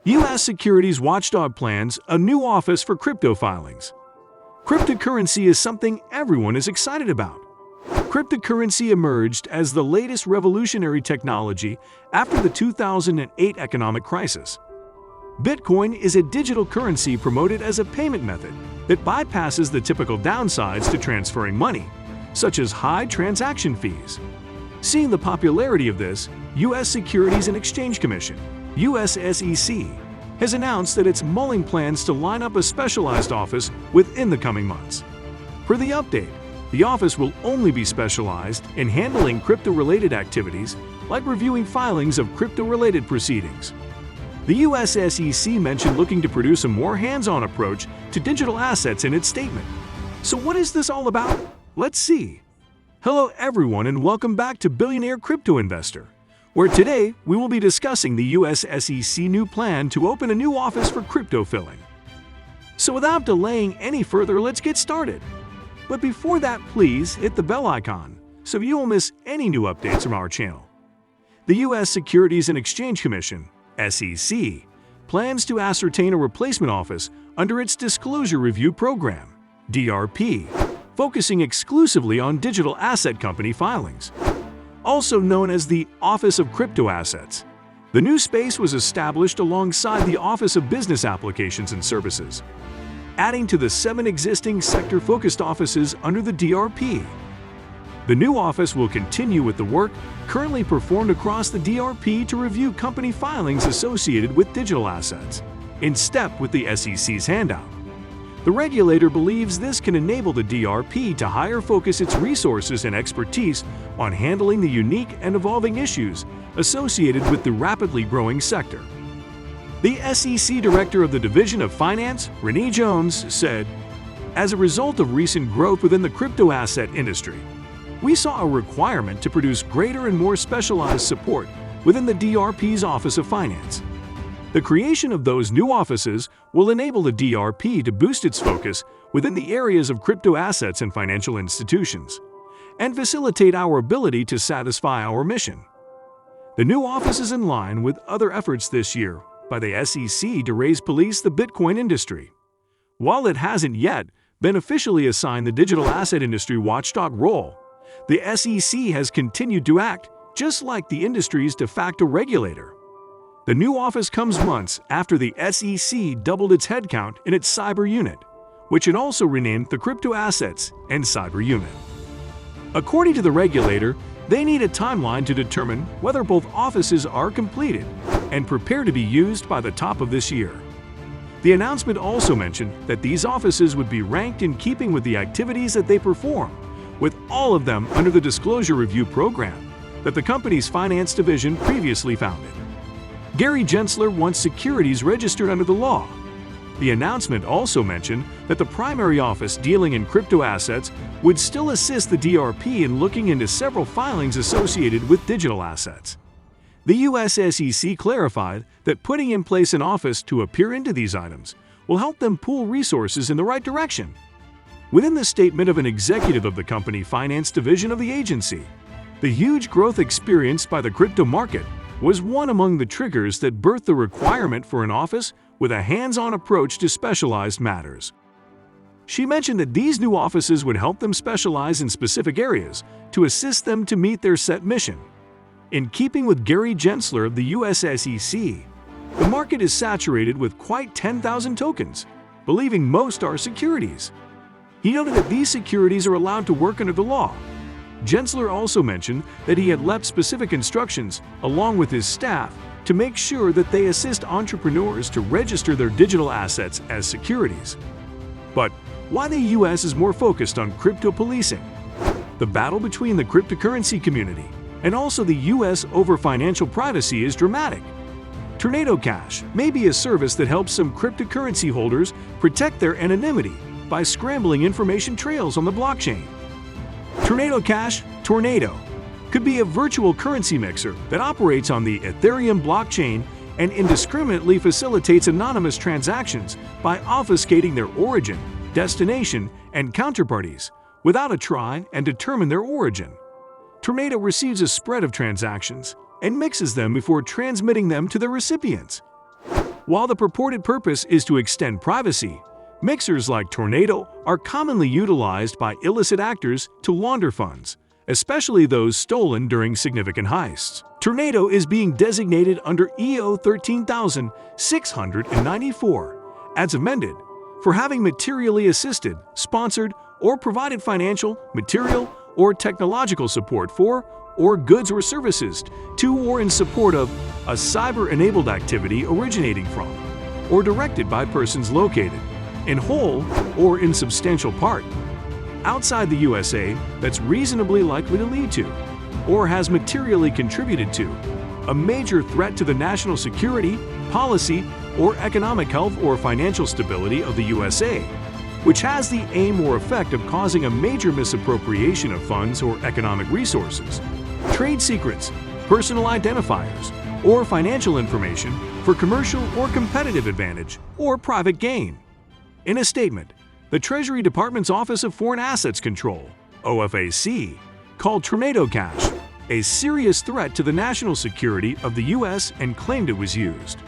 U.S. Securities Watchdog plans a new office for crypto filings. Cryptocurrency is something everyone is excited about. Cryptocurrency emerged as the latest revolutionary technology after the 2008 economic crisis. Bitcoin is a digital currency promoted as a payment method that bypasses the typical downsides to transferring money, such as high transaction fees. Seeing the popularity of this, U.S. Securities and Exchange Commission (U.S. SEC) has announced that it's mulling plans to line up a specialized office within the coming months. Per the update, the office will only be specialized in handling crypto-related activities like reviewing filings of crypto-related proceedings. The U.S. SEC mentioned looking to produce a more hands-on approach to digital assets in its statement. So what is this all about? Let's see. Hello everyone and welcome back to Billionaire Crypto Investor, where today we will be discussing the U.S. SEC new plan to open a new office for crypto filing. So without delaying any further, let's get started. But before that, please hit the bell icon so you won't miss any new updates from our channel. The U.S. Securities and Exchange Commission (SEC) plans to ascertain a replacement office under its Disclosure Review Program (DRP), focusing exclusively on digital asset company filings. Also known as the Office of Crypto Assets, the new space was established alongside the Office of Business Applications and Services, adding to the 7 existing sector-focused offices under the DRP. The new office will continue with the work currently performed across the DRP to review company filings associated with digital assets, in step with the SEC's handout. The regulator believes this can enable the DRP to higher focus its resources and expertise on handling the unique and evolving issues associated with the rapidly growing sector. The SEC Director of the Division of Finance, Renee Jones, said, "As a result of recent growth within the crypto asset industry, we saw a requirement to produce greater and more specialized support within the DRP's Office of Finance. The creation of those new offices will enable the DRP to boost its focus within the areas of crypto assets and financial institutions, and facilitate our ability to satisfy our mission." The new office is in line with other efforts this year by the SEC to raise police the Bitcoin industry. While it hasn't yet been officially assigned the digital asset industry watchdog role, the SEC has continued to act just like the industry's de facto regulator. The new office comes months after the SEC doubled its headcount in its cyber unit, which it also renamed the Crypto Assets and Cyber Unit. According to the regulator, they need a timeline to determine whether both offices are completed and prepared to be used by the top of this year. The announcement also mentioned that these offices would be ranked in keeping with the activities that they perform, with all of them under the Disclosure Review Program that the company's finance division previously founded. Gary Gensler wants securities registered under the law. The announcement also mentioned that the primary office dealing in crypto assets would still assist the DRP in looking into several filings associated with digital assets. The U.S. SEC clarified that putting in place an office to appear into these items will help them pool resources in the right direction. Within the statement of an executive of the company finance division of the agency, the huge growth experienced by the crypto market was one among the triggers that birthed the requirement for an office with a hands-on approach to specialized matters. She mentioned that these new offices would help them specialize in specific areas to assist them to meet their set mission. In keeping with Gary Gensler of the U.S. SEC, the market is saturated with quite 10,000 tokens, believing most are securities. He noted that these securities are allowed to work under the law. Gensler also mentioned that he had left specific instructions along with his staff to make sure that they assist entrepreneurs to register their digital assets as securities. But why the U.S. is more focused on crypto policing? The battle between the cryptocurrency community and also the U.S. over financial privacy is dramatic. Tornado Cash may be a service that helps some cryptocurrency holders protect their anonymity by scrambling information trails on the blockchain. Tornado Cash, Tornado, could be a virtual currency mixer that operates on the Ethereum blockchain and indiscriminately facilitates anonymous transactions by obfuscating their origin, destination, and counterparties without a try and determine their origin. Tornado receives a spread of transactions and mixes them before transmitting them to the recipients. While the purported purpose is to extend privacy, mixers like Tornado are commonly utilized by illicit actors to launder funds, especially those stolen during significant heists. Tornado is being designated under EO 13694, as amended, for having materially assisted, sponsored, or provided financial, material, or technological support for, or goods or services to or in support of a cyber-enabled activity originating from, or directed by persons located, in whole or in substantial part, outside the USA that's reasonably likely to lead to, or has materially contributed to, a major threat to the national security, policy, or economic health or financial stability of the USA, which has the aim or effect of causing a major misappropriation of funds or economic resources, trade secrets, personal identifiers, or financial information for commercial or competitive advantage or private gain. In a statement, the Treasury Department's Office of Foreign Assets Control, OFAC, called Tornado Cash a serious threat to the national security of the U.S. and claimed it was used.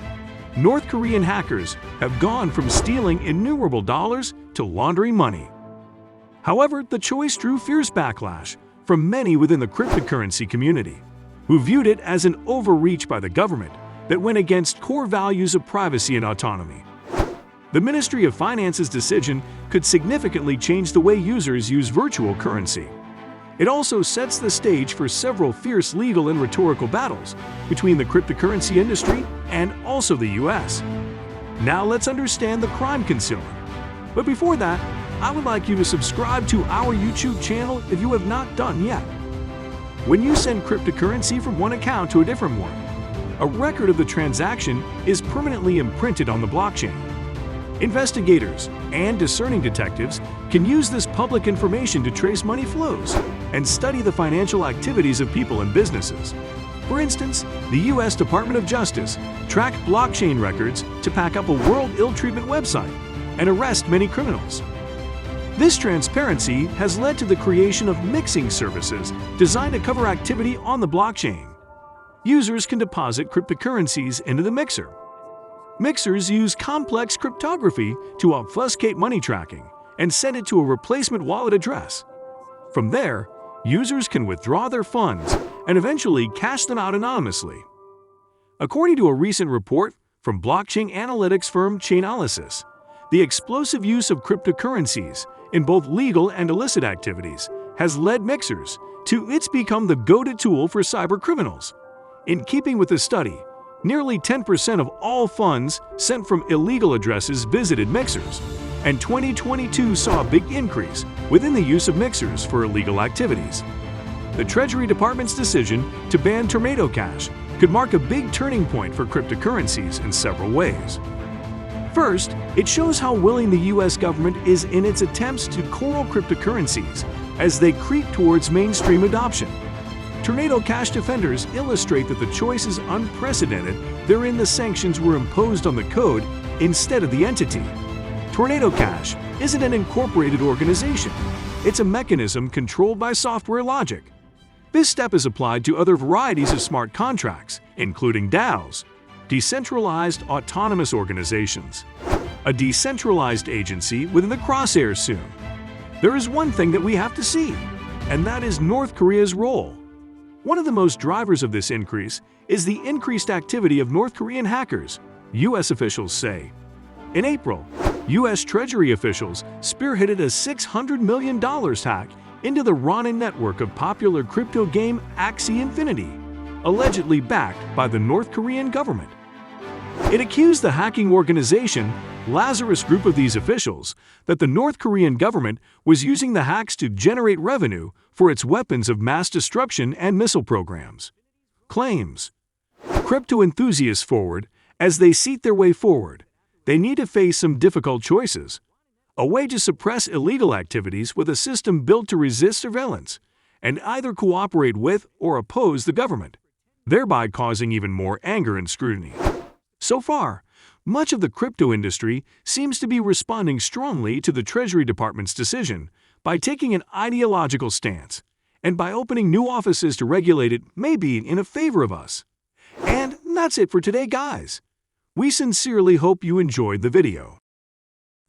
North Korean hackers have gone from stealing innumerable dollars to laundering money. However, the choice drew fierce backlash from many within the cryptocurrency community, who viewed it as an overreach by the government that went against core values of privacy and autonomy. The Ministry of Finance's decision could significantly change the way users use virtual currency. It also sets the stage for several fierce legal and rhetorical battles between the cryptocurrency industry and also the U.S. Now let's understand the crime concealment. But before that, I would like you to subscribe to our YouTube channel if you have not done yet. When you send cryptocurrency from one account to a different one, a record of the transaction is permanently imprinted on the blockchain. Investigators and discerning detectives can use this public information to trace money flows and study the financial activities of people and businesses. For instance, the U.S. Department of Justice tracked blockchain records to pack up a World Ill Treatment website and arrest many criminals. This transparency has led to the creation of mixing services designed to cover activity on the blockchain. Users can deposit cryptocurrencies into the mixer. Mixers use complex cryptography to obfuscate money tracking and send it to a replacement wallet address. From there, users can withdraw their funds and eventually cash them out anonymously. According to a recent report from blockchain analytics firm Chainalysis, the explosive use of cryptocurrencies in both legal and illicit activities has led mixers to become the go-to tool for cyber criminals. In keeping with the study, nearly 10% of all funds sent from illegal addresses visited mixers, and 2022 saw a big increase within the use of mixers for illegal activities. The Treasury Department's decision to ban Tornado Cash could mark a big turning point for cryptocurrencies in several ways. First, it shows how willing the U.S. government is in its attempts to coral cryptocurrencies as they creep towards mainstream adoption. Tornado Cash defenders illustrate that the choice is unprecedented therein the sanctions were imposed on the code instead of the entity. Tornado Cash isn't an incorporated organization. It's a mechanism controlled by software logic. This step is applied to other varieties of smart contracts, including DAOs, decentralized autonomous organizations, a decentralized agency within the crosshairs soon. There is one thing that we have to see, and that is North Korea's role. One of the most drivers of this increase is the increased activity of North Korean hackers, U.S. officials say. In April, U.S. Treasury officials spearheaded a $600 million hack into the Ronin network of popular crypto game Axie Infinity, allegedly backed by the North Korean government. It accused the hacking organization, Lazarus Group of these officials, that the North Korean government was using the hacks to generate revenue for its weapons of mass destruction and missile programs. Claims. Crypto enthusiasts forward, as they seek their way forward, they need to face some difficult choices. A way to suppress illegal activities with a system built to resist surveillance, and either cooperate with or oppose the government, thereby causing even more anger and scrutiny. So far, much of the crypto industry seems to be responding strongly to the Treasury Department's decision by taking an ideological stance, and by opening new offices to regulate it may be in a favor of us. And that's it for today, guys. We sincerely hope you enjoyed the video.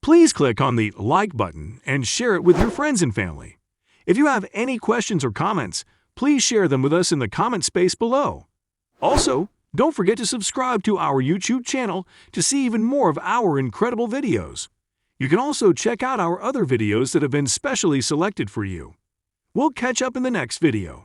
Please click on the like button and share it with your friends and family. If you have any questions or comments, please share them with us in the comment space below. Also, don't forget to subscribe to our YouTube channel to see even more of our incredible videos. You can also check out our other videos that have been specially selected for you. We'll catch up in the next video.